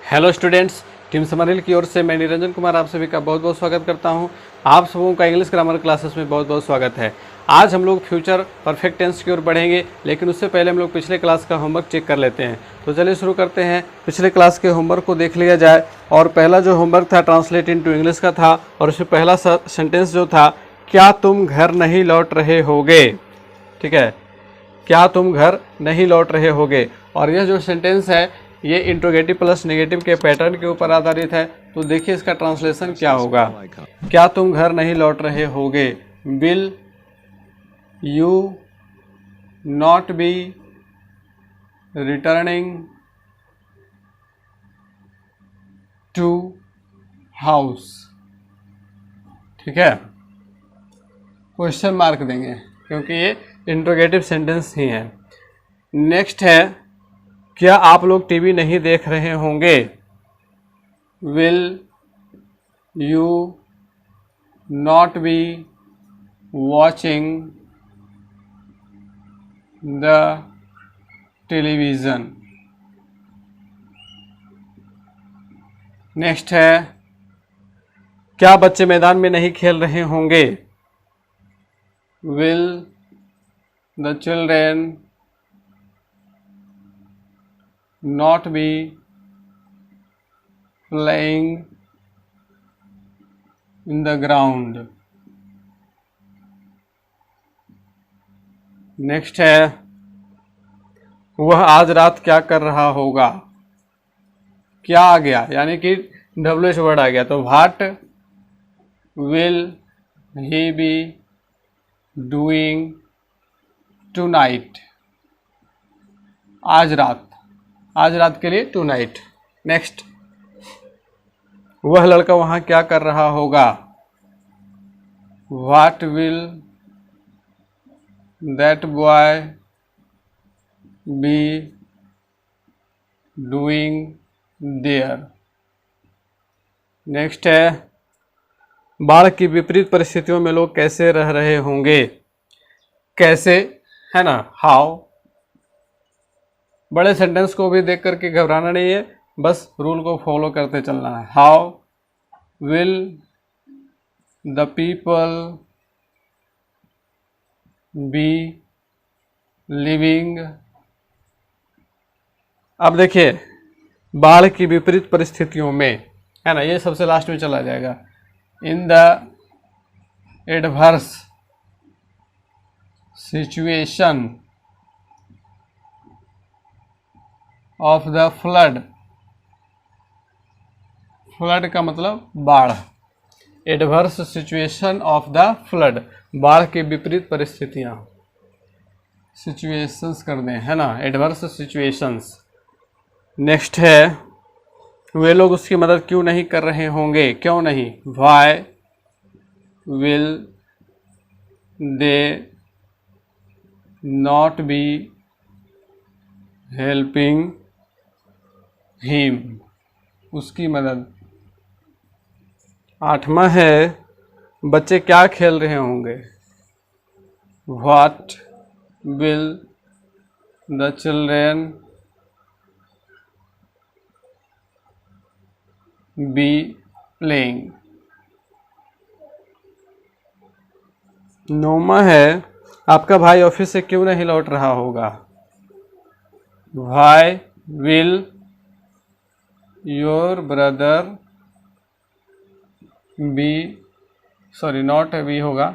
Hello students, team Summerhill की ओर से मैं निरंजन कुमार आप सभी का बहुत बहुत स्वागत करता हूं। आप सबों का इंग्लिश ग्रामर क्लासेस में बहुत बहुत स्वागत है। आज हम लोग फ्यूचर परफेक्ट टेंस की ओर बढ़ेंगे, लेकिन उससे पहले हम लोग पिछले क्लास का होमवर्क चेक कर लेते हैं। तो चलिए शुरू करते हैं। पिछले क्लास के होमवर्क को देख लिया जाए। और पहला जो होमवर्क था ट्रांसलेट इनटू इंग्लिश का था, और उसमें पहला सेंटेंस जो था, क्या तुम घर नहीं लौट रहे होगे। ठीक है, क्या तुम घर नहीं लौट रहे होगे। और यह जो सेंटेंस है ये इंट्रोगेटिव प्लस नेगेटिव के पैटर्न के ऊपर आधारित है। तो देखिए इसका ट्रांसलेशन क्या होगा। क्या तुम घर नहीं लौट रहे होगे। Will you not be returning to house. ठीक है, क्वेश्चन मार्क देंगे क्योंकि ये इंट्रोगेटिव सेंटेंस ही है। नेक्स्ट है, क्या आप लोग टीवी नहीं देख रहे होंगे। Will you not be watching the television. Next है, क्या बच्चे मैदान में नहीं खेल रहे होंगे। Will the children not be playing in the ground. Next है, वह आज रात क्या कर रहा होगा। क्या आ गया, यानी कि WH वर्ड आ गया। तो what will he be doing tonight. आज रात, आज रात के लिए टू नाइट। नेक्स्ट, वह लड़का वहां क्या कर रहा होगा। What will that boy be doing there. Next है, बाढ़ की विपरीत परिस्थितियों में लोग कैसे रह रहे होंगे। कैसे है ना, हाउ। बड़े सेंटेंस को भी देख करके घबराना नहीं है, बस रूल को फॉलो करते चलना है। How will the people be living. अब देखिए, बाढ़ की विपरीत परिस्थितियों में, है ना, ये सबसे लास्ट में चला जाएगा। In the adverse situation of the flood. Flood का मतलब बाढ़। Adverse situation of the flood, बाढ़ की विपरीत परिस्थितियां। सिचुएशंस कर दें, है ना, एडवर्स सिचुएशंस। नेक्स्ट है, वे लोग उसकी मदद क्यों नहीं कर रहे होंगे। क्यों नहीं, why will they not be helping him, उसकी मदद। आठवां है, बच्चे क्या खेल रहे होंगे। What will the children be playing. नौवां है, आपका भाई ऑफिस से क्यों नहीं लौट रहा होगा। Why will your brother be, sorry not be होगा,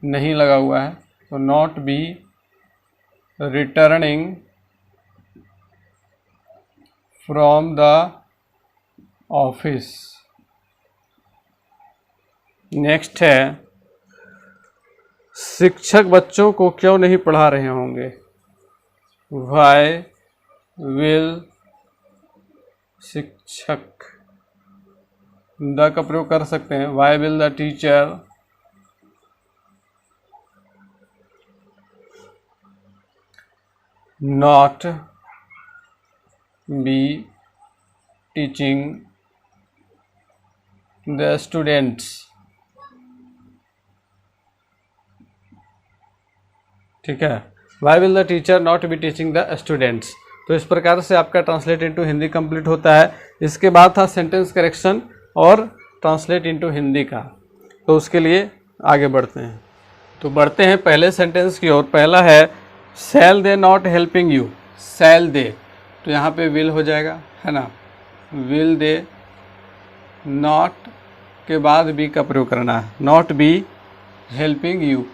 नहीं लगा हुआ है, तो not be returning from the office. Next है, शिक्षक बच्चों को क्यों नहीं पढ़ा रहे होंगे। व्हाई विल शिक्षक, द का प्रयोग कर सकते हैं। Why will the teacher not be teaching the students. ठीक है, why will the teacher not be teaching the students. तो इस प्रकार से आपका ट्रांसलेट इनटू हिंदी कंप्लीट होता है। इसके बाद था सेंटेंस करेक्शन और ट्रांसलेट इनटू हिंदी का। तो उसके लिए आगे बढ़ते हैं। तो बढ़ते हैं पहले सेंटेंस की ओर। पहला है शैल दे नॉट हेल्पिंग यू। शैल दे, तो यहाँ पे विल हो जाएगा, है ना। विल दे, नॉट के बाद बी का प्रयोग करना है, नॉट बी हेल्पिंग यू।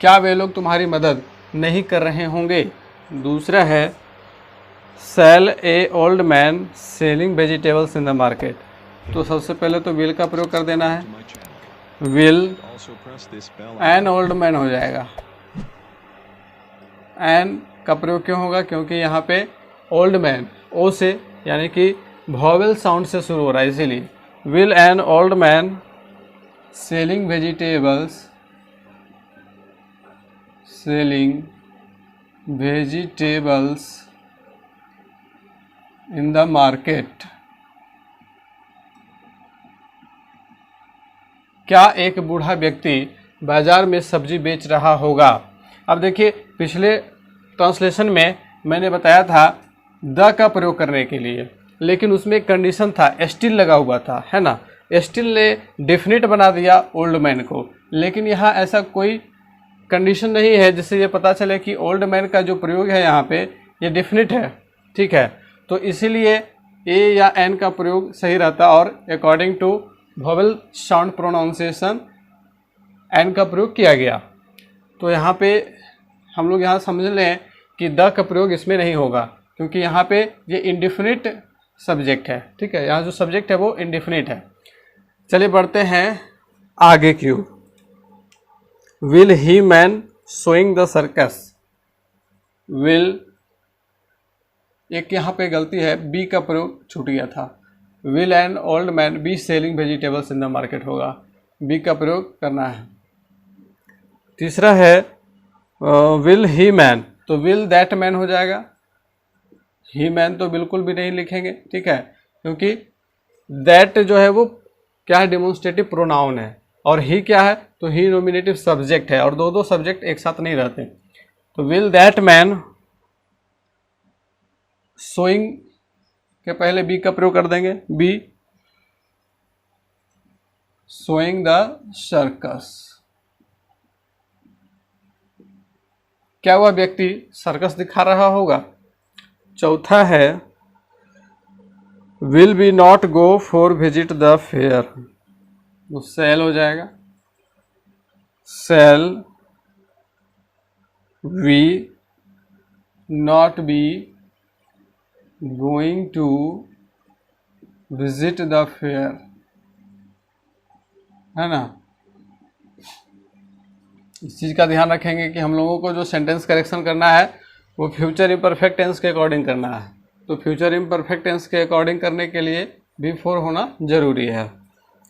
क्या वे लोग तुम्हारी मदद नहीं कर रहे होंगे। दूसरा है shall a old man selling vegetables in the market. तो सबसे पहले तो विल का प्रयोग कर देना है, विल एन ओल्ड मैन हो जाएगा। एन का प्रयोग क्यों होगा, क्योंकि यहाँ पे ओल्ड मैन ओ से यानी कि वॉवेल साउंड से शुरू हो रहा है, इसीलिए will an old man selling vegetables, selling vegetables in the market. क्या एक बूढ़ा व्यक्ति बाजार में सब्जी बेच रहा होगा। अब देखिए पिछले ट्रांसलेशन में मैंने बताया था द का प्रयोग करने के लिए, लेकिन उसमें एक कंडीशन था, स्टिल लगा हुआ था, है ना। स्टिल ने डेफिनेट बना दिया ओल्ड मैन को, लेकिन यहाँ ऐसा कोई कंडीशन नहीं है जिससे ये पता चले कि ओल्ड मैन का जो प्रयोग है यहाँ पे ये डेफिनेट है, ठीक है। तो इसीलिए ए या एन का प्रयोग सही रहता और according to vowel sound pronunciation an का प्रयोग किया गया। तो यहाँ पे हम लोग यहाँ समझ लें कि द का प्रयोग इसमें नहीं होगा, क्योंकि यहाँ पे ये इंडिफिनिट सब्जेक्ट है, ठीक है। यहाँ जो सब्जेक्ट है वो इंडिफिनिट है। चलिए बढ़ते हैं आगे की ओर। Will he man showing the circus. Will, एक यहाँ पे गलती है, बी का प्रयोग छूट गया था। Will an old man be selling vegetables in the market होगा, बी का प्रयोग करना है। तीसरा है विल ही मैन, तो विल दैट मैन हो जाएगा। ही मैन तो बिल्कुल भी नहीं लिखेंगे, ठीक है, क्योंकि दैट जो है वो क्या है, डेमोन्स्ट्रेटिव प्रोनाउन है, और ही क्या है, तो ही नॉमिनेटिव सब्जेक्ट है, और दो सब्जेक्ट एक साथ नहीं रहते। तो विल दैट मैन सोइंग के पहले बी का प्रयोग कर देंगे, बी सोइंग द सर्कस। क्या वह व्यक्ति सर्कस दिखा रहा होगा। चौथा है will be not go for visit the fair, वो सेल हो जाएगा। Shall we not be going to visit the fair, है ना। इस चीज़ का ध्यान रखेंगे कि हम लोगों को जो सेंटेंस करेक्शन करना है वो फ्यूचर इम्परफेक्ट टेंस के अकॉर्डिंग करना है। तो फ्यूचर इम्परफेक्ट टेंस के अकॉर्डिंग करने के लिए बिफोर होना जरूरी है।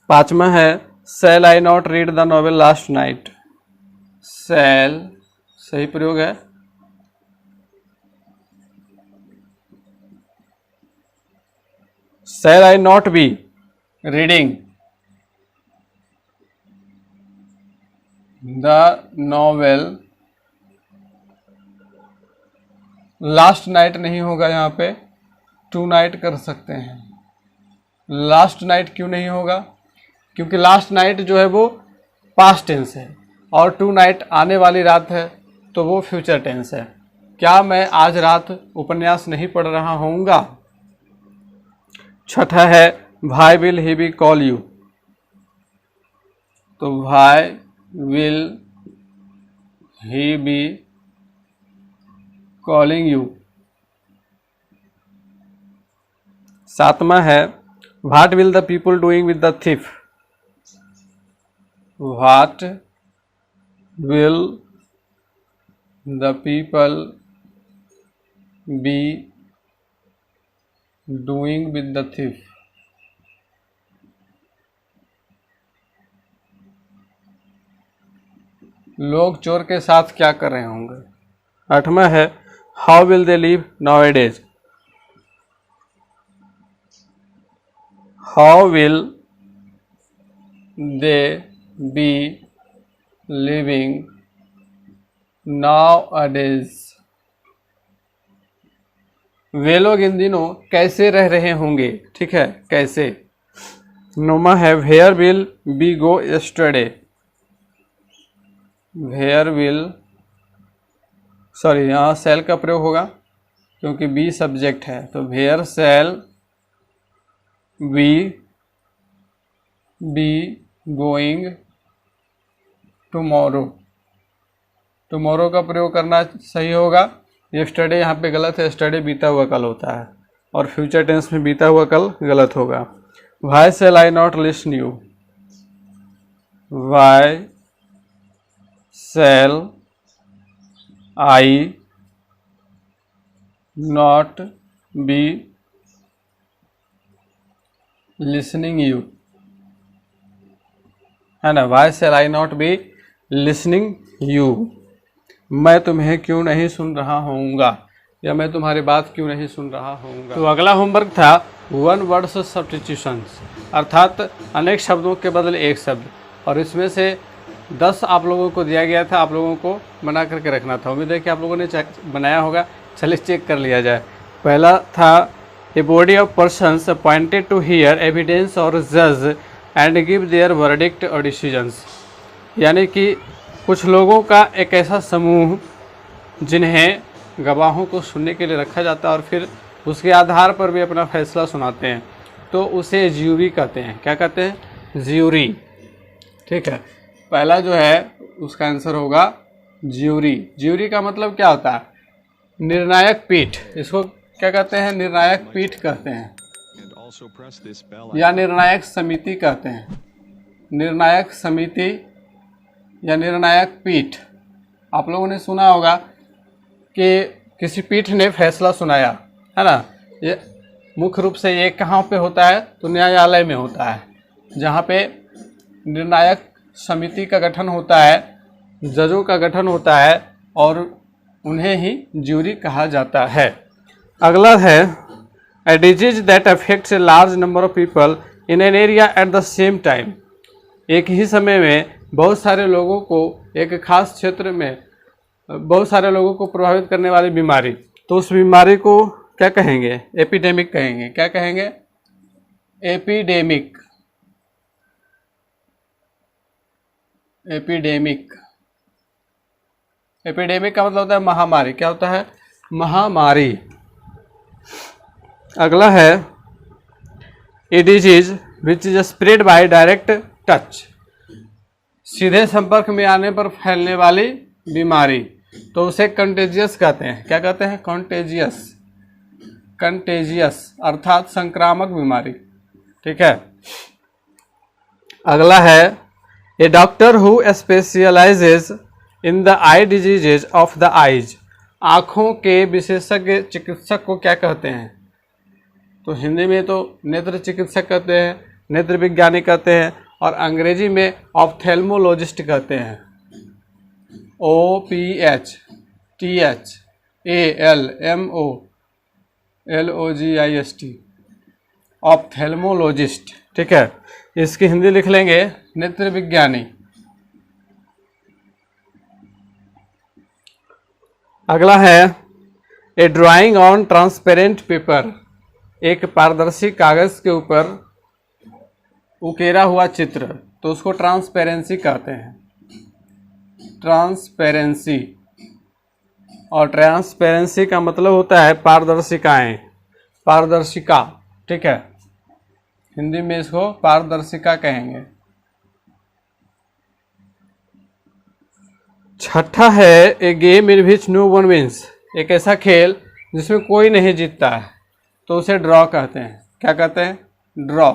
पांचवा है shall I not read the novel last night. Shall सही प्रयोग है। Shall I not be reading the novel last night नहीं होगा, यहाँ पे टू नाइट कर सकते हैं। लास्ट नाइट क्यों नहीं होगा, क्योंकि लास्ट नाइट जो है वो पास्ट टेंस है और टू नाइट आने वाली रात है, तो वो फ्यूचर टेंस है। क्या मैं आज रात उपन्यास नहीं पढ़ रहा होऊंगा। छठा है भाई will he be call you, तो भाई will he be calling you. सातवां है what will the people doing with the thief. What will the people be doing with the thief. लोग चोर के साथ क्या कर रहे होंगे। आठवां है how will they live now A days. How will they B living nowadays। वे लोग इन दिनों कैसे रह रहे होंगे, ठीक है, कैसे। नोमा है where will be go yesterday, where will, sorry यहाँ सेल का प्रयोग होगा क्योंकि बी सब्जेक्ट है, तो where shall we be going tomorrow. Tomorrow का प्रयोग करना सही होगा। यस्टरडे यहाँ पे गलत है, यस्टरडे बीता हुआ कल होता है और फ्यूचर टेंस में बीता हुआ कल गलत होगा। Why shall I not listen you, why shall I not be listening you, है ना। Why shall I not be listening you, मैं तुम्हें क्यों नहीं सुन रहा होऊंगा, या मैं तुम्हारी बात क्यों नहीं सुन रहा होऊंगा। तो अगला होमवर्क था वन वर्ड्स सब्स्टिट्यूशंस, अर्थात अनेक शब्दों के बदले एक शब्द, और इसमें से 10 आप लोगों को दिया गया था, आप लोगों को बना करके रखना था। उम्मीद है कि आप लोगों ने बनाया होगा, चलिए चेक कर लिया जाए। पहला था a body of persons appointed to hear evidence और जज एंड गिव देयर वर्डिक्ट और डिसीजंस, यानी कि कुछ लोगों का एक ऐसा समूह जिन्हें गवाहों को सुनने के लिए रखा जाता है और फिर उसके आधार पर भी अपना फैसला सुनाते हैं, तो उसे ज्यूरी कहते हैं। क्या कहते हैं? ज्यूरी, ठीक है। पहला जो है उसका आंसर होगा ज्यूरी। ज्यूरी का मतलब क्या होता है? निर्णायक पीठ। इसको क्या कहते हैं? निर्णायक पीठ कहते हैं या निर्णायक समिति कहते हैं। निर्णायक समिति या निर्णायक पीठ। आप लोगों ने सुना होगा कि किसी पीठ ने फैसला सुनाया, है ना। ये मुख्य रूप से ये कहाँ पे होता है? तो न्यायालय में होता है, जहाँ पे निर्णायक समिति का गठन होता है, जजों का गठन होता है और उन्हें ही ज्यूरी कहा जाता है। अगला है a disease that affects a large number of people in an area at the same time. एक ही समय में बहुत सारे लोगों को एक खास क्षेत्र में बहुत सारे लोगों को प्रभावित करने वाली बीमारी, तो उस बीमारी को क्या कहेंगे? एपिडेमिक कहेंगे। क्या कहेंगे? एपिडेमिक। एपिडेमिक। एपिडेमिक का मतलब होता है महामारी। क्या होता है? महामारी। अगला है a disease which is spread by direct touch. सीधे संपर्क में आने पर फैलने वाली बीमारी, तो उसे कंटेजियस कहते हैं। क्या कहते हैं? कंटेजियस। कंटेजियस अर्थात संक्रामक बीमारी, ठीक है। अगला है a doctor who specialises in the eye diseases of the eyes. आँखों के विशेषज्ञ चिकित्सक को क्या कहते हैं? तो हिंदी में तो नेत्र चिकित्सक कहते हैं, नेत्र विज्ञानी कहते हैं, और अंग्रेजी में ऑप्थेल्मोलॉजिस्ट कहते हैं। OPHTHALMOLOGIST, ऑप्थेल्मोलॉजिस्ट, ठीक है। इसकी हिंदी लिख लेंगे नेत्र विज्ञानी। अगला है ए ड्राइंग ऑन ट्रांसपेरेंट पेपर। एक पारदर्शी कागज के ऊपर उकेरा हुआ चित्र, तो उसको ट्रांसपेरेंसी कहते हैं। ट्रांसपेरेंसी। और ट्रांसपेरेंसी का मतलब होता है पारदर्शिकाएं, पारदर्शिका, ठीक है। हिंदी में इसको पारदर्शिका कहेंगे। छठा है a game in which no one wins. एक ऐसा खेल जिसमें कोई नहीं जीतता है, तो उसे ड्रॉ कहते हैं। क्या कहते हैं? Draw.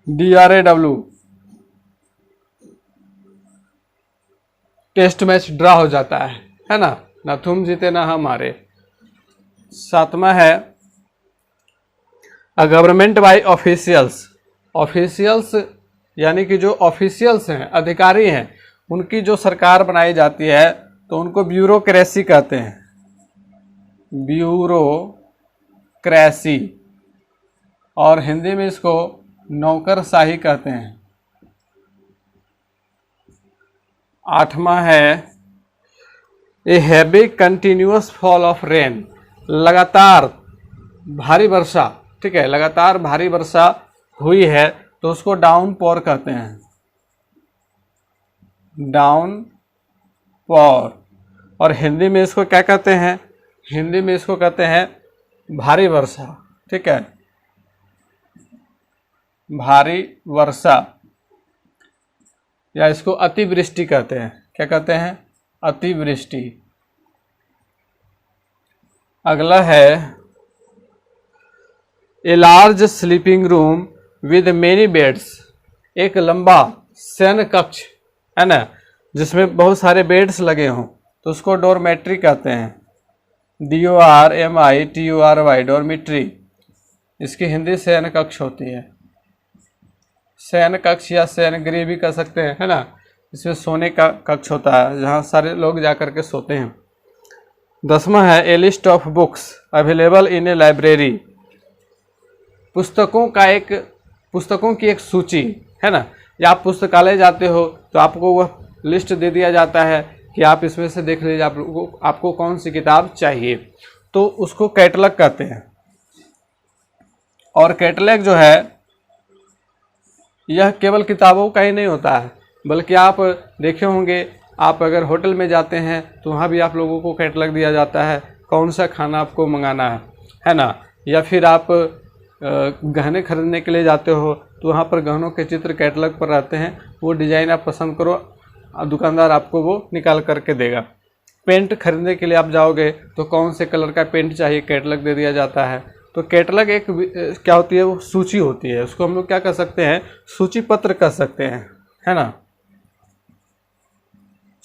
DRAW। Test match draw हो जाता है ना, ना तुम जीते ना हम हारे। सातवां है a government by officials. Officials यानी कि जो ऑफिशियल्स हैं, अधिकारी हैं, उनकी जो सरकार बनाई जाती है तो उनको ब्यूरोक्रेसी कहते हैं। ब्यूरोक्रेसी। और हिंदी में इसको नौकरशाही कहते हैं। आठवां है a heavy continuous fall of rain, लगातार भारी वर्षा, ठीक है, लगातार भारी वर्षा हुई है तो उसको डाउन पॉर कहते हैं, डाउन पॉर। और हिंदी में इसको क्या कहते हैं, हिंदी में इसको कहते हैं भारी वर्षा, ठीक है, भारी वर्षा, या इसको अतिवृष्टि कहते हैं। क्या कहते हैं, अतिवृष्टि। अगला है a large sleeping room with many beds, एक लंबा शयन कक्ष है ना जिसमें बहुत सारे बेड्स लगे हों तो उसको डॉर्मेट्री कहते हैं, DORMITURY, डॉर्मेट्री। इसकी हिंदी शयन कक्ष होती है, शयन कक्ष या शयन गृह भी कह सकते हैं, है ना। इसमें सोने का कक्ष होता है जहाँ सारे लोग जा कर के सोते हैं। 10वां है a list of books available in a library, पुस्तकों की एक सूची, है ना। या आप पुस्तकालय जाते हो तो आपको वह लिस्ट दे दिया जाता है कि आप इसमें से देख लीजिए आपको कौन सी किताब चाहिए, तो उसको कैटलॉग कहते हैं। और कैटलॉग जो है यह केवल किताबों का ही नहीं होता है, बल्कि आप देखे होंगे, आप अगर होटल में जाते हैं तो वहाँ भी आप लोगों को कैटलॉग दिया जाता है कौन सा खाना आपको मंगाना है ना। या फिर आप गहने खरीदने के लिए जाते हो तो वहाँ पर गहनों के चित्र कैटलॉग पर रहते हैं, वो डिज़ाइन आप पसंद करो, दुकानदार आपको वो निकाल करके देगा। पेंट खरीदने के लिए आप जाओगे तो कौन से कलर का पेंट चाहिए कैटलॉग दे दिया जाता है। तो कैटलॉग एक क्या होती है, वो सूची होती है, उसको हम लोग क्या कर सकते हैं, सूची पत्र कह सकते हैं, है ना,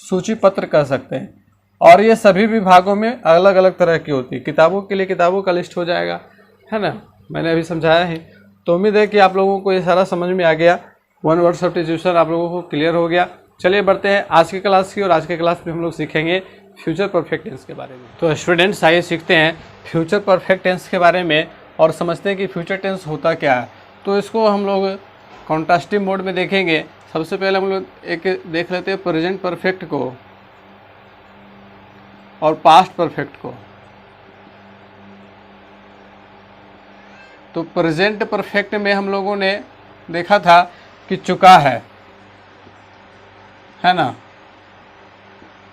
सूची पत्र कह सकते हैं। और ये सभी विभागों में अलग अलग तरह की होती है। किताबों के लिए किताबों का लिस्ट हो जाएगा, है ना, मैंने अभी समझाया है। तो उम्मीद है कि आप लोगों को ये सारा समझ में आ गया, वन वर्ड सब्स्टिट्यूशन आप लोगों को क्लियर हो गया। चलिए बढ़ते हैं आज की क्लास की, और आज के क्लास में हम लोग सीखेंगे फ्यूचर परफेक्ट टेंस के बारे में। तो स्टूडेंट्स आइए सीखते हैं फ्यूचर परफेक्ट टेंस के बारे में और समझते हैं कि फ्यूचर टेंस होता क्या है। तो इसको हम लोग कॉन्ट्रास्टिव मोड में देखेंगे। सबसे पहले हम लोग एक देख लेते हैं प्रेजेंट परफेक्ट को और पास्ट परफेक्ट को। तो प्रेजेंट परफेक्ट में हम लोगों ने देखा था कि चुका है ना,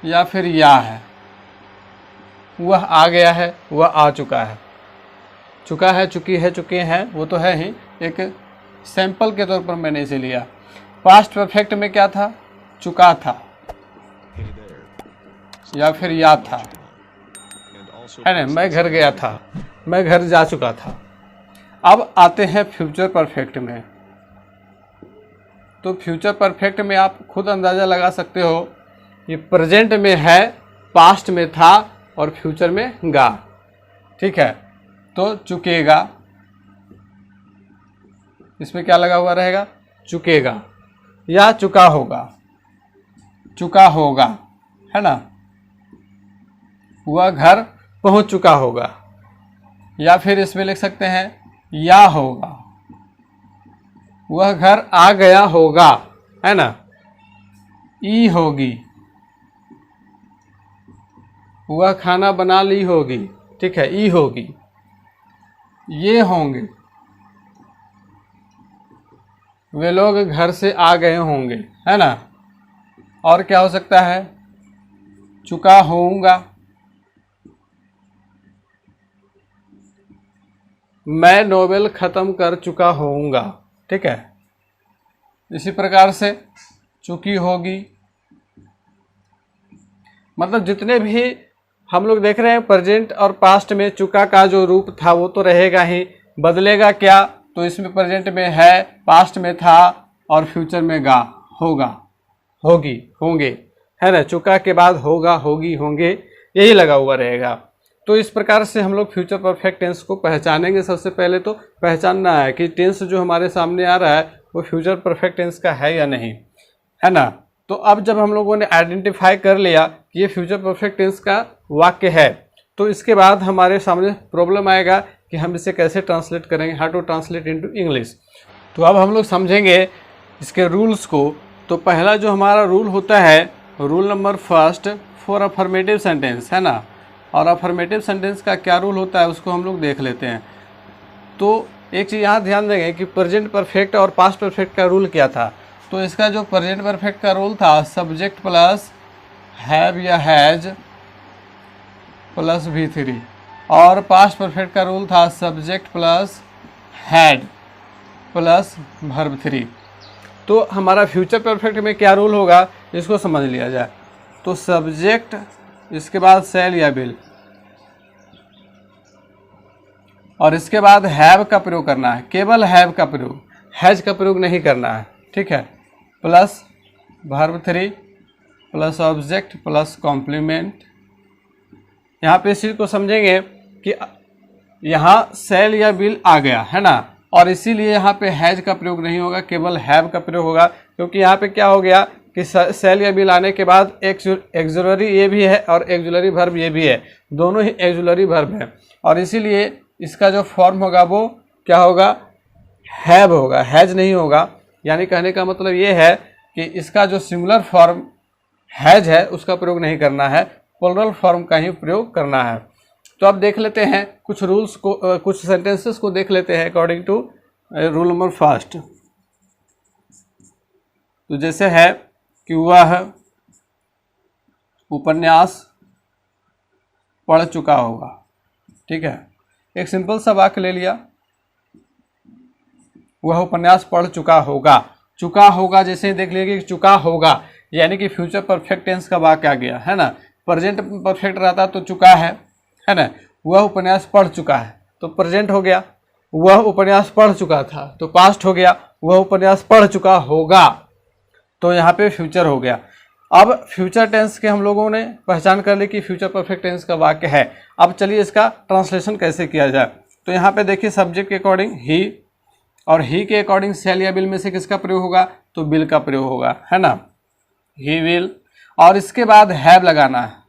या फिर या है, वह आ गया है, वह आ चुका है, चुका है, चुकी है, चुके हैं, वो तो है ही, एक सैंपल के तौर पर मैंने इसे लिया। पास्ट परफेक्ट में क्या था, चुका था या फिर या था, है ना, मैं घर गया था, मैं घर जा चुका था। अब आते हैं फ्यूचर परफेक्ट में। तो फ्यूचर परफेक्ट में आप खुद अंदाज़ा लगा सकते हो, ये प्रेजेंट में है, पास्ट में था और फ्यूचर में गा, ठीक है। तो चुकेगा, इसमें क्या लगा हुआ रहेगा, चुकेगा, या चुका होगा, चुका होगा, है ना, वह घर पहुंच चुका होगा। या फिर इसमें लिख सकते हैं या होगा, वह घर आ गया होगा, है ना, ई होगी, वह खाना बना ली होगी, ठीक है, ई होगी, ये होंगे, वे लोग घर से आ गए होंगे, है ना। और क्या हो सकता है, चुका होऊंगा, मैं नोवेल ख़त्म कर चुका होऊंगा, ठीक है। इसी प्रकार से चुकी होगी, मतलब जितने भी हम लोग देख रहे हैं प्रेजेंट और पास्ट में चुका का जो रूप था वो तो रहेगा ही, बदलेगा क्या, तो इसमें प्रेजेंट में है, पास्ट में था और फ्यूचर में गा, होगा, होगी, होंगे, है ना, चुका के बाद होगा, होगी, होंगे, यही लगा हुआ रहेगा। तो इस प्रकार से हम लोग फ्यूचर परफेक्ट टेंस को पहचानेंगे। सबसे पहले तो पहचानना है कि टेंस जो हमारे सामने आ रहा है वो फ्यूचर परफेक्ट टेंस का है या नहीं, है ना। तो अब जब हम लोगों ने आइडेंटिफाई कर लिया कि ये फ्यूचर परफेक्ट टेंस का वाक्य है, तो इसके बाद हमारे सामने प्रॉब्लम आएगा कि हम इसे कैसे ट्रांसलेट करेंगे, how to translate into English. तो अब हम लोग समझेंगे इसके रूल्स को। तो पहला जो हमारा रूल होता है rule number first for affirmative sentence, है ना। और अफर्मेटिव सेंटेंस का क्या रूल होता है उसको हम लोग देख लेते हैं। तो एक चीज़ यहाँ ध्यान देंगे कि प्रेजेंट परफेक्ट और पास्ट परफेक्ट का रूल क्या था। तो इसका जो प्रेजेंट परफेक्ट का रूल था, सब्जेक्ट प्लस हैव या हैज प्लस V3, और पास्ट परफेक्ट का रूल था subject plus had plus verb 3। तो हमारा फ्यूचर परफेक्ट में क्या रूल होगा इसको समझ लिया जाए। तो सब्जेक्ट, इसके बाद शैल या विल, और इसके बाद हैव का प्रयोग करना है, केवल हैव का प्रयोग, हैज का प्रयोग नहीं करना है, ठीक है। Plus verb 3 plus object plus complement. यहाँ पे इस चीज़ को समझेंगे कि यहाँ शैल या विल आ गया, है ना, और इसीलिए यहाँ पे हैज का प्रयोग नहीं होगा, केवल हैव का प्रयोग होगा। क्योंकि यहाँ पे क्या हो गया कि शैल या विल आने के बाद एक्सुलरी ये भी है और एक्सुलरी वर्ब ये भी है, दोनों ही एक्सुलरी वर्ब है, और इसीलिए इसका जो फॉर्म होगा वो क्या होगा, हैव होगा, हैज नहीं होगा। यानी कहने का मतलब ये है कि इसका जो सिंगुलर फॉर्म हैज है उसका प्रयोग नहीं करना है, प्लुरल फॉर्म का ही प्रयोग करना है। तो अब देख लेते हैं कुछ रूल्स को, कुछ सेंटेंसेस को देख लेते हैं according to rule number first. तो जैसे है कि वह उपन्यास पढ़ चुका होगा, ठीक है। एक सिंपल सा वाक्य ले लिया, वह उपन्यास पढ़ चुका होगा। चुका होगा जैसे देख लीजिए कि चुका होगा यानी कि फ्यूचर परफेक्ट टेंस का वाक्य आ गया, है ना। प्रेजेंट परफेक्ट रहता तो चुका है ना। वह उपन्यास पढ़ चुका है तो प्रेजेंट हो गया, वह उपन्यास पढ़ चुका था तो पास्ट हो गया, वह उपन्यास पढ़ चुका होगा तो यहाँ पे फ्यूचर हो गया। अब फ्यूचर टेंस के हम लोगों ने पहचान कर ली कि फ्यूचर परफेक्ट टेंस का वाक्य है। अब चलिए इसका ट्रांसलेशन कैसे किया जाए। तो यहाँ पे देखिए सब्जेक्ट के अकॉर्डिंग ही, और ही के अकॉर्डिंग शैल या विल में से किसका प्रयोग होगा, तो विल का प्रयोग होगा, है ना, ही विल। और इसके बाद हैव लगाना है।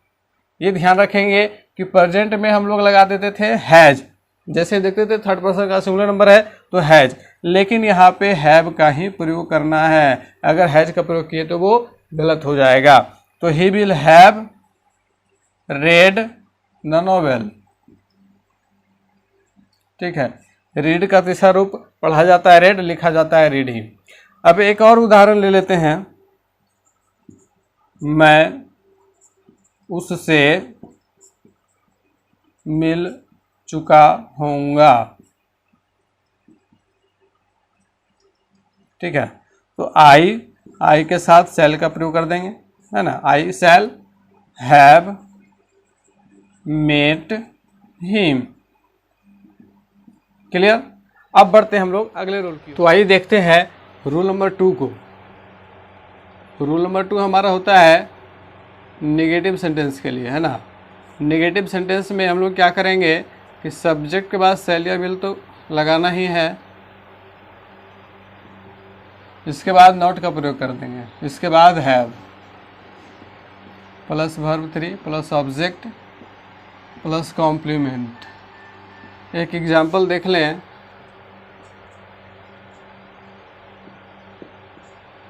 ये ध्यान रखेंगे कि प्रेजेंट में हम लोग लगा देते थे हैज, जैसे देखते थे थर्ड पर्सन का सिंगुलर नंबर है तो हैज, लेकिन यहाँ पे हैव का ही प्रयोग करना है। अगर हैज का प्रयोग किए तो वो गलत हो जाएगा। तो he will have read the novel, ठीक है। रीड का तीसरा रूप पढ़ा जाता है रेड, लिखा जाता है रीड ही। अब एक और उदाहरण ले लेते हैं, मैं उससे मिल चुका होऊंगा, ठीक है। तो आई के साथ शैल का प्रयोग कर देंगे, है ना। I shall have met him, clear. अब बढ़ते हैं हम लोग अगले रूल की। तो आइए देखते हैं रूल नंबर 2 को। रूल नंबर 2 हमारा होता है नेगेटिव सेंटेंस के लिए, है ना। नेगेटिव सेंटेंस में हम लोग क्या करेंगे कि सब्जेक्ट के बाद शैल या विल तो लगाना ही है, इसके बाद नॉट का प्रयोग कर देंगे, इसके बाद have plus verb 3 plus object plus complement. एक एग्जाम्पल देख लें,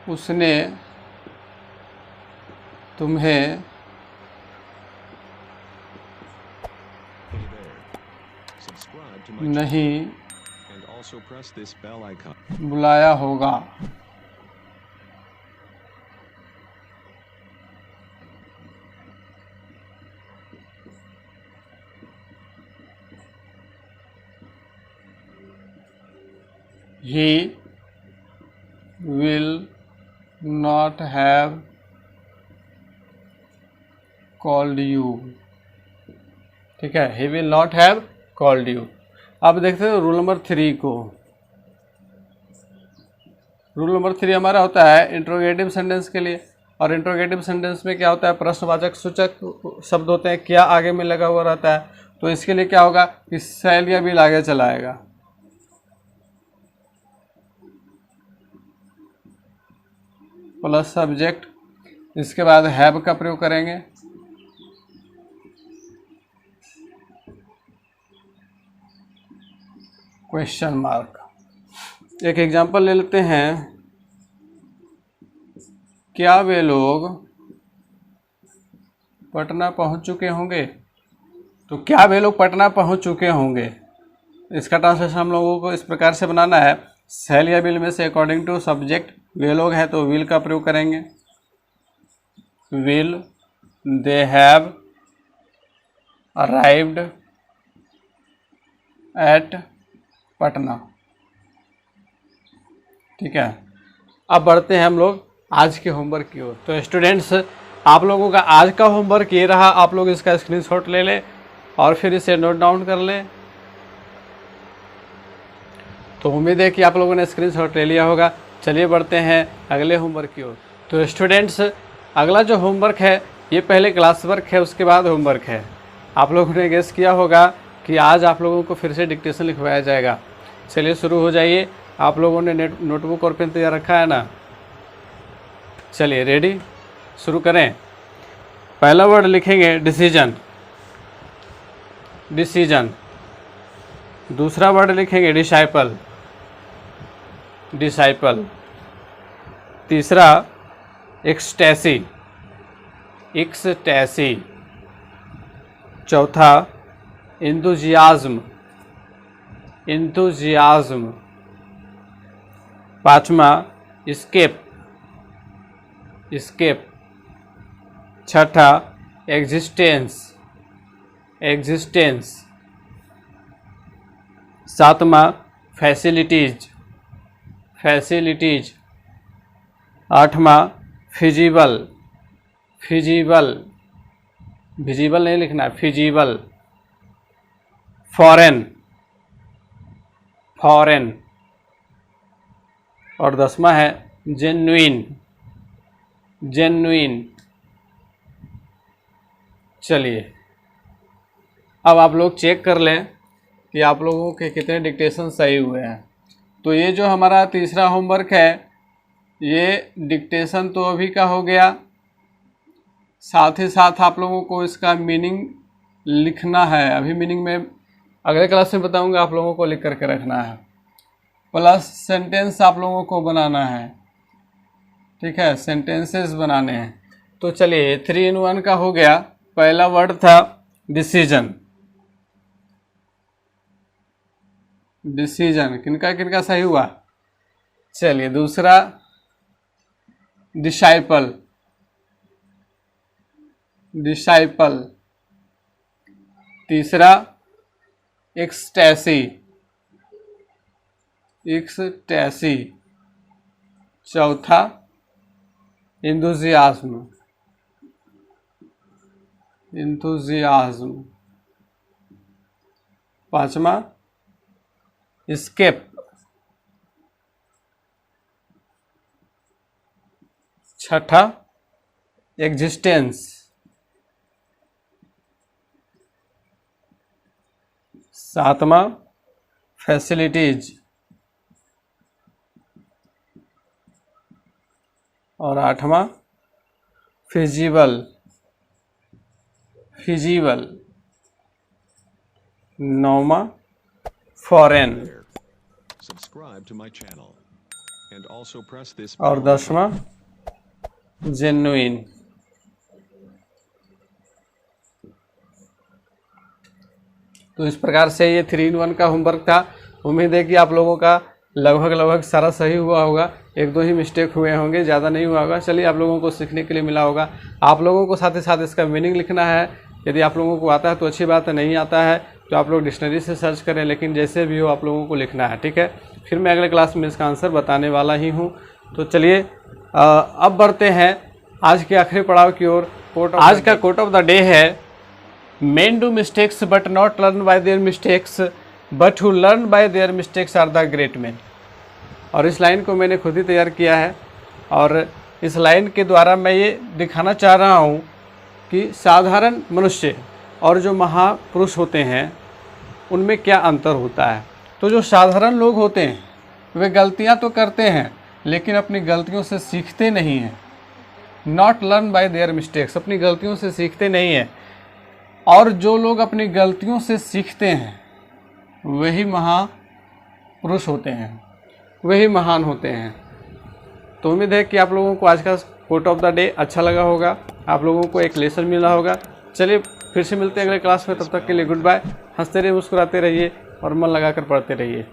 उसने तुम्हें नहीं बुलाया होगा। He will not have called you, ठीक है। He will not have called you। अब देखते हैं रूल नंबर 3 को। रूल नंबर 3 हमारा होता है इंट्रोगेटिव सेंटेंस के लिए, और इंट्रोगेटिव सेंटेंस में क्या होता है, प्रश्नवाचक सूचक शब्द होते हैं, क्या आगे में लगा हुआ रहता है। तो इसके लिए क्या होगा कि शैल या विल आगे चला आएगा, प्लस सब्जेक्ट, इसके बाद हैव का प्रयोग करेंगे, क्वेश्चन मार्क। एक एग्जांपल ले लेते हैं, क्या वे लोग पटना पहुंच चुके होंगे। तो क्या वे लोग पटना पहुंच चुके होंगे, इसका ट्रांसलेशन हम लोगों को इस प्रकार से बनाना है। शैल या विल में से अकॉर्डिंग टू सब्जेक्ट वे लोग हैं तो विल का प्रयोग करेंगे। Will they have arrived at Patna. ठीक है, अब बढ़ते हैं हम लोग आज के होमवर्क की ओर। तो स्टूडेंट्स, आप लोगों का आज का होमवर्क ये रहा, आप लोग इसका स्क्रीनशॉट ले लें और फिर इसे नोट डाउन कर लें। तो उम्मीद है कि आप लोगों ने स्क्रीनशॉट ले लिया होगा। चलिए बढ़ते हैं अगले होमवर्क की ओर। तो स्टूडेंट्स, अगला जो होमवर्क है ये पहले क्लास वर्क है, उसके बाद होमवर्क है। आप लोगों ने गेस किया होगा कि आज आप लोगों को फिर से डिक्टेशन लिखवाया जाएगा। चलिए शुरू हो जाइए। आप लोगों ने नोटबुक और पेन तैयार रखा है ना? चलिए रेडी, शुरू करें। पहला वर्ड लिखेंगे डिसीजन, डिसीजन। दूसरा वर्ड लिखेंगे डिसाइपल, डिसाइपल। तीसरा एक्सटैसी, एक्सटैसी। चौथा एंथुजियाज्म, एंथुजियाज्म। पांचवा एस्केप, एस्केप। छठा एग्जिस्टेंस, एग्जिस्टेंस। सातवां फैसिलिटीज, फैसिलिटीज। आठवां फिजिबल, फिजिबल। विजिबल नहीं लिखना है, फिजिबल। Foreign, foreign. और 10वां है जेन्युइन, जेन्युइन। चलिए अब आप लोग चेक कर लें कि आप लोगों के कितने डिक्टेशन सही हुए हैं। तो ये जो हमारा तीसरा होमवर्क है ये डिक्टेशन तो अभी का हो गया, साथ ही साथ आप लोगों को इसका मीनिंग लिखना है। अभी मीनिंग में अगले क्लास में बताऊंगा, आप लोगों को लिख करके रखना है। प्लस सेंटेंस आप लोगों को बनाना है। ठीक है, सेंटेंसेस बनाने हैं। तो चलिए 3 in 1 का हो गया। पहला वर्ड था डिसीजन, डिसीजन। किनका किनका सही हुआ? चलिए दूसरा डिसाइपल, डिसाइपल। तीसरा एक्सटैसी, एक्सटैसी। चौथा एंथुजियाज्म, एंथुजियाज्म। पांचवा एस्केप। छठा एग्जिस्टेंस। सातवां फैसिलिटीज। और आठवां फिजिबल, फिजिबल। नौवां फॉरेन। और 10वां जेन्युइन। तो इस प्रकार से ये 3 in 1 का होमवर्क था। उम्मीद है कि आप लोगों का लगभग सारा सही हुआ होगा। 1-2 ही मिस्टेक हुए होंगे, ज़्यादा नहीं हुआ होगा। चलिए आप लोगों को सीखने के लिए मिला होगा। आप लोगों को साथ ही साथ इसका मीनिंग लिखना है। यदि आप लोगों को आता है तो अच्छी बात है, नहीं आता है तो आप लोग डिक्शनरी से सर्च करें, लेकिन जैसे भी हो आप लोगों को लिखना है। ठीक है, फिर मैं अगले क्लास में इसका आंसर बताने वाला ही हूँ। तो चलिए अब बढ़ते हैं आज के आखिरी पड़ाव की ओर। आज का कोट ऑफ द डे है Men do mistakes but not learn by their mistakes, but who learn by their mistakes are the great men। और इस लाइन को मैंने खुद ही तैयार किया है और इस लाइन के द्वारा मैं ये दिखाना चाह रहा हूँ कि साधारण मनुष्य और जो महापुरुष होते हैं उनमें क्या अंतर होता है। तो जो साधारण लोग होते हैं वे गलतियाँ तो करते हैं लेकिन अपनी गलतियों से सीखते नहीं हैं। Not learn by their mistakes, अपनी गलतियों से सीखते नहीं हैं। और जो लोग अपनी गलतियों से सीखते हैं वही महापुरुष होते हैं, वही महान होते हैं। तो उम्मीद है कि आप लोगों को आज का कोट ऑफ द डे अच्छा लगा होगा। आप लोगों को एक लेसन मिला होगा। चलिए फिर से मिलते हैं अगले क्लास में, तब तक के लिए गुड बाय। हंसते रहिए, मुस्कुराते रहिए और मन लगाकर पढ़ते रहिए।